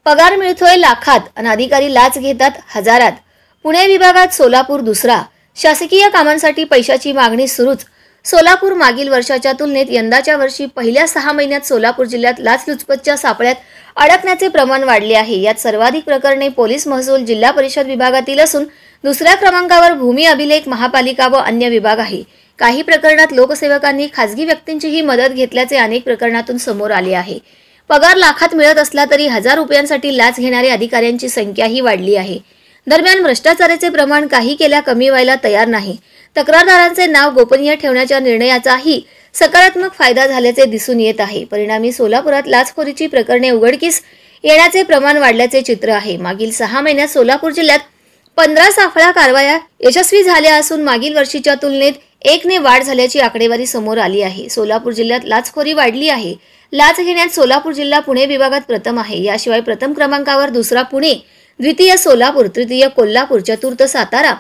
पगार मिळतोय लाखात आणि अधिकारी लाच घेतात हजारात। पुणे विभागात सोलापूर दुसरा। शासकीय कामांसाठी पैशाची मागणी सुरूच। सोलापूर मागील वर्षाच्या तुलनेत यंदाच्या वर्षी पहिल्या 6 महिन्यात सोलापूर जिल्ह्यात लाचलुचपतच्या सापळ्यात अडकण्याचे प्रमाण वाढले आहे। यात सर्वाधिक प्रकरणे पोलीस महसूल जिल्हा परिषद विभागातील असून दुसऱ्या क्रमांकावर भूमी अभिलेख महापालिका व अन्य विभाग आहे। काही प्रकरणात लोकसेवकांनी खासगी व्यक्तींचीही मदत घेतल्याचे अनेक प्रकरणातून समोर आले आहे। पगार लाखात मिळत असला तरी हजार रुपयांसाठी लाच घेणाऱ्या अधिकाऱ्यांची संख्याही वाढली आहे। दरम्यान भ्रष्टाचाराचे प्रमाण काही केल्या कमी व्हायला तयार नाही। तक्रारदारांचे नाव गोपनीय ठेवण्याच्या निर्णयाचाही सकारात्मक फायदा झाल्याचे दिसून येत आहे। परिणामी सोलापुरात लाचखोरीची प्रकरणे उघडकीस येण्याचे प्रमाण वाढल्याचे चित्र आहे। मागील 6 महिन्यात सोलापूर जिल्ह्यात 15 सापळा कारवाया यशस्वी झाल्या असून मागील वर्षीच्या तुलनेत 1 ने वाढ झाल्याची आकडेवारी समोर आली आहे। सोलापूर जिल्ह्यात लाचखोरी वाढली आहे। लाच घेण्यात सोलापूर जिल्हा पुणे विभागात प्रथम आहे। याशिवाय प्रथम क्रमांकावर दुसरा पुणे, द्वितीय सोलापूर, तृतीय कोल्हापूर, चतुर्थ सातारा,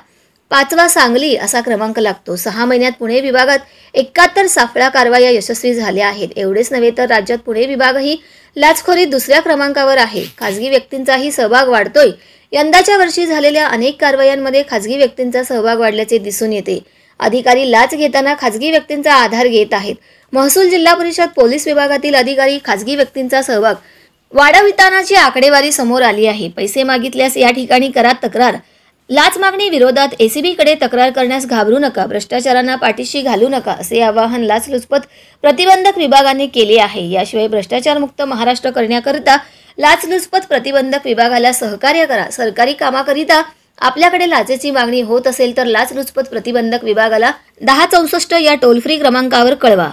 पाचवा सांगली असा क्रमांक लागतो। 6 महिन्यात पुणे विभागात 71 सापळा कारवाया यशस्वी झाल्या आहेत। एवढेच नव्हे तर राज्यात पुणे विभागही लाचखोरीत दुसऱ्या क्रमांकावर आहे। खासगी व्यक्तींचाही सहभाग वाढतोय। यंदाच्या वर्षी झालेल्या अनेक कारवायांमध्ये खासगी व्यक्तींचा सहभाग वाढल्याचे दिसून येते। अधिकारी लाच घेताना खासगी व्यक्तींचा आधार घेत आहेत। महसूल जिल्हा परिषद पोलीस विभागातील अधिकारी खासगी व्यक्तींचा सहभाग वाढवितानाची आकडेवारी समोर आली आहे। पैसे मागितल्यास या ठिकाणी करा तक्रार। लाच मागणी विरोधात एसीबी कडे तक्रार करण्यास घाबरू नका, भ्रष्टाचारांना पाठीशी घालू नका असे आवाहन लाचलुचपत प्रतिबंधक विभागाने केले आहे। याशिवाय भ्रष्टाचारमुक्त महाराष्ट्र करण्याकरिता लाचलुचपत प्रतिबंधक विभागाला सहकार्य करा। सरकारी कामाकरिता आपल्याकडे लाचेची मागणी होत असेल तर लाचलुचपत प्रतिबंधक विभागाला 1064 या टोल फ्री क्रमांकावर कळवा।